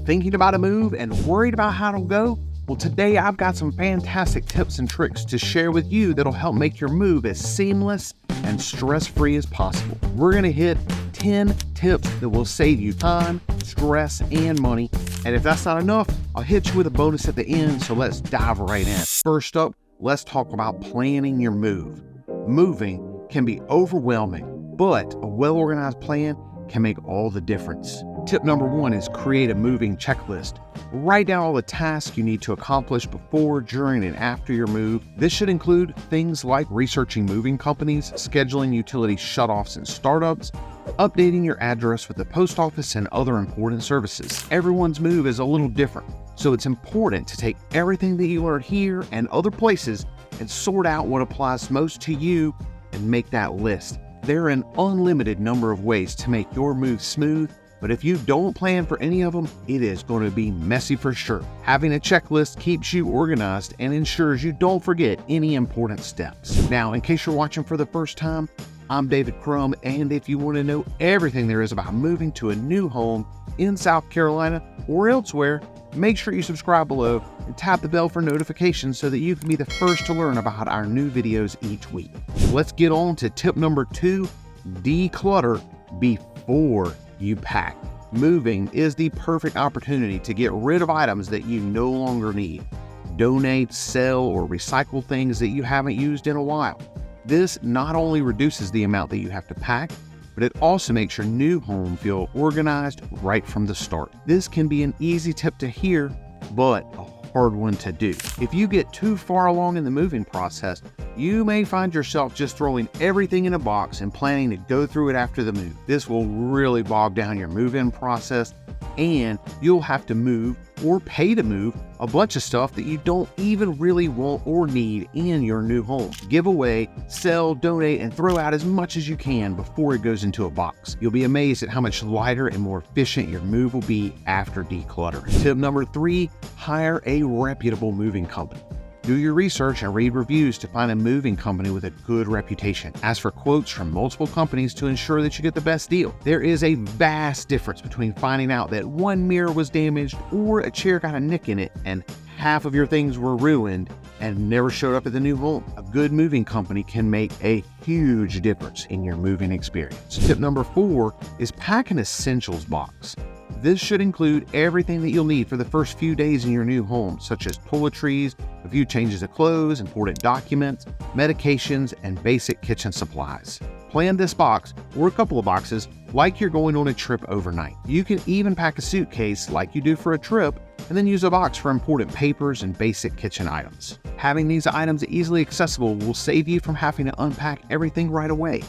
Thinking about a move and worried about how it'll go? Well, today I've got some fantastic tips and tricks to share with you that'll help make your move as seamless and stress-free as possible. We're going to hit 10 tips that will save you time, stress, and money. And if that's not enough, I'll hit you with a bonus at the end, so let's dive right in. First up, let's talk about planning your move. Moving can be overwhelming, but a well-organized plan can make all the difference. Tip number 1 is create a moving checklist. Write down all the tasks you need to accomplish before, during, and after your move. This should include things like researching moving companies, scheduling utility shutoffs and startups, updating your address with the post office and other important services. Everyone's move is a little different, so it's important to take everything that you learn here and other places and sort out what applies most to you and make that list. There are an unlimited number of ways to make your move smooth, but if you don't plan for any of them, it is going to be messy for sure. Having a checklist keeps you organized and ensures you don't forget any important steps. Now, in case you're watching for the first time, I'm David Crum, and if you want to know everything there is about moving to a new home in South Carolina or elsewhere, make sure you subscribe below and tap the bell for notifications so that you can be the first to learn about our new videos each week. Let's get on to tip number 2, declutter before you pack. Moving is the perfect opportunity to get rid of items that you no longer need. Donate, sell, or recycle things that you haven't used in a while. This not only reduces the amount that you have to pack, but it also makes your new home feel organized right from the start. This can be an easy tip to hear, but a hard one to do. If you get too far along in the moving process, you may find yourself just throwing everything in a box and planning to go through it after the move. This will really bog down your move-in process, and you'll have to move or pay to move a bunch of stuff that you don't even really want or need in your new home. Give away, sell, donate, and throw out as much as you can before it goes into a box. You'll be amazed at how much lighter and more efficient your move will be after decluttering. Tip number 3, hire a reputable moving company. Do your research and read reviews to find a moving company with a good reputation. Ask for quotes from multiple companies to ensure that you get the best deal. There is a vast difference between finding out that one mirror was damaged or a chair got a nick in it and half of your things were ruined and never showed up at the new home. A good moving company can make a huge difference in your moving experience. Tip number 4 is pack an essentials box. This should include everything that you'll need for the first few days in your new home, such as toiletries, a few changes of clothes, important documents, medications, and basic kitchen supplies. Plan this box, or a couple of boxes, like you're going on a trip overnight. You can even pack a suitcase like you do for a trip, and then use a box for important papers and basic kitchen items. Having these items easily accessible will save you from having to unpack everything right away.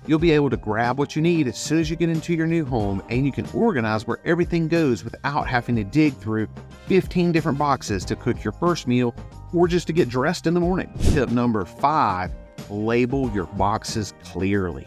You'll be able to grab what you need as soon as you get into your new home, and you can organize where everything goes without having to dig through 15 different boxes to cook your first meal or just to get dressed in the morning. Tip number 5, label your boxes clearly.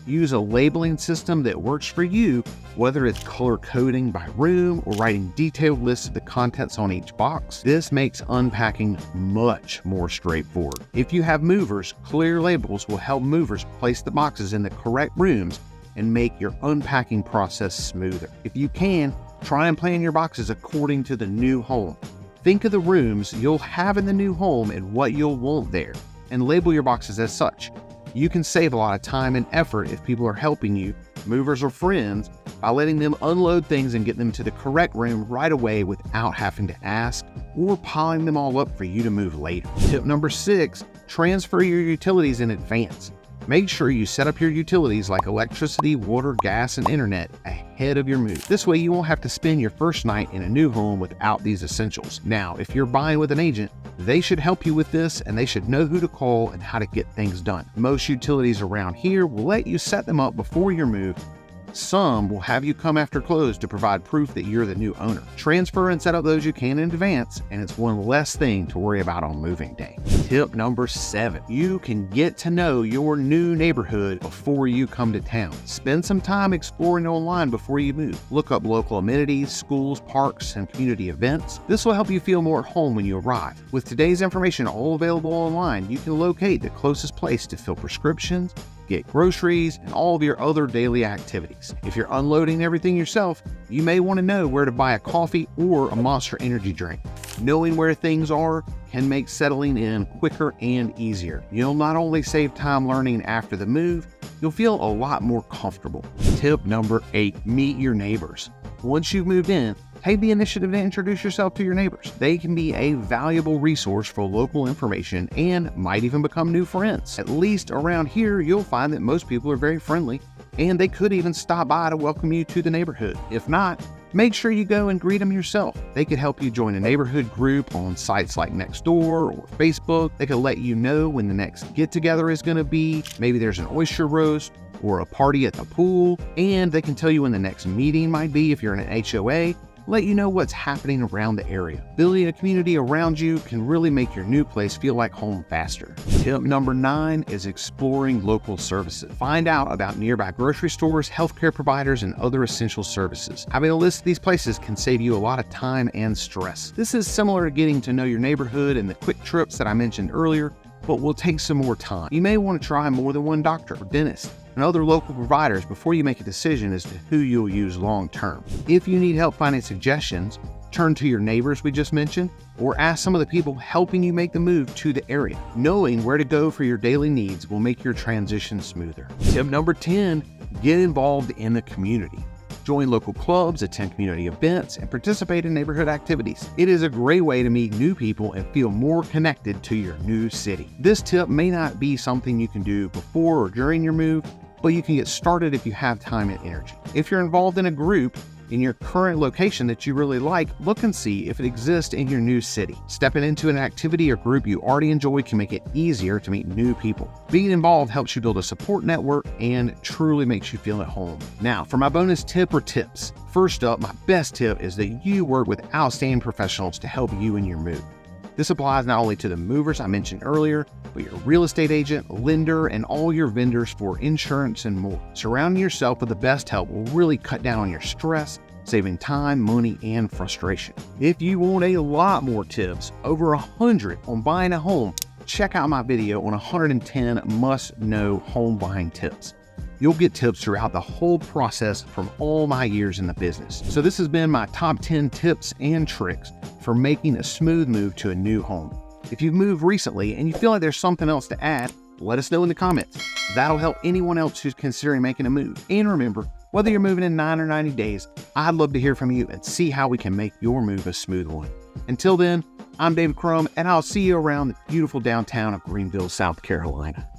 Use a labeling system that works for you, whether it's color coding by room or writing detailed lists of the contents on each box. This makes unpacking much more straightforward. If you have movers, clear labels will help movers place the boxes in the correct rooms and make your unpacking process smoother. If you can, try and plan your boxes according to the new home. Think of the rooms you'll have in the new home and what you'll want there, and label your boxes as such. You can save a lot of time and effort if people are helping you, movers or friends, by letting them unload things and get them to the correct room right away without having to ask or piling them all up for you to move later. Tip number 6, transfer your utilities in advance. Make sure you set up your utilities like electricity, water, gas, and internet ahead of your move. This way you won't have to spend your first night in a new home without these essentials. Now, if you're buying with an agent, they should help you with this, and they should know who to call and how to get things done. Most utilities around here will let you set them up before your move. Some will have you come after close to provide proof that you're the new owner. Transfer and set up those you can in advance, and it's one less thing to worry about on moving day. Tip number 7, you can get to know your new neighborhood before you come to town. Spend some time exploring online before you move. Look up local amenities, schools, parks, and community events. This will help you feel more at home when you arrive. With today's information all available online, you can locate the closest place to fill prescriptions, get groceries, and all of your other daily activities. If you're unloading everything yourself, you may want to know where to buy a coffee or a Monster energy drink. Knowing where things are can make settling in quicker and easier. You'll not only save time learning after the move, you'll feel a lot more comfortable. Tip number 8, meet your neighbors. Once you've moved in, take the initiative to introduce yourself to your neighbors. They can be a valuable resource for local information and might even become new friends. At least around here, you'll find that most people are very friendly, and they could even stop by to welcome you to the neighborhood. If not, make sure you go and greet them yourself. They could help you join a neighborhood group on sites like Nextdoor or Facebook. They could let you know when the next get-together is going to be. Maybe there's an oyster roast or a party at the pool, and they can tell you when the next meeting might be if you're in an HOA. Let you know what's happening around the area. Building a community around you can really make your new place feel like home faster. Tip number 9 is exploring local services. Find out about nearby grocery stores, healthcare providers, and other essential services. Having a list of these places can save you a lot of time and stress. This is similar to getting to know your neighborhood and the quick trips that I mentioned earlier, but will take some more time. You may want to try more than one doctor or dentist and other local providers before you make a decision as to who you'll use long term. If you need help finding suggestions, turn to your neighbors we just mentioned, or ask some of the people helping you make the move to the area. Knowing where to go for your daily needs will make your transition smoother. Tip number 10, get involved in the community. Join local clubs, attend community events, and participate in neighborhood activities. It is a great way to meet new people and feel more connected to your new city. This tip may not be something you can do before or during your move, but you can get started if you have time and energy. If you're involved in a group in your current location that you really like, look and see if it exists in your new city. Stepping into an activity or group you already enjoy can make it easier to meet new people. Being involved helps you build a support network and truly makes you feel at home. Now, for my bonus tip or tips. First up, my best tip is that you work with outstanding professionals to help you in your move. This applies not only to the movers I mentioned earlier, but your real estate agent, lender, and all your vendors for insurance and more. Surrounding yourself with the best help will really cut down on your stress, saving time, money, and frustration. If you want a lot more tips, over 100 on buying a home, check out my video on 110 must-know home buying tips. You'll get tips throughout the whole process from all my years in the business. So this has been my top 10 tips and tricks for making a smooth move to a new home. If you've moved recently and you feel like there's something else to add, let us know in the comments. That'll help anyone else who's considering making a move. And remember, whether you're moving in 9 or 90 days, I'd love to hear from you and see how we can make your move a smooth one. Until then, I'm David Crum, and I'll see you around the beautiful downtown of Greenville, South Carolina.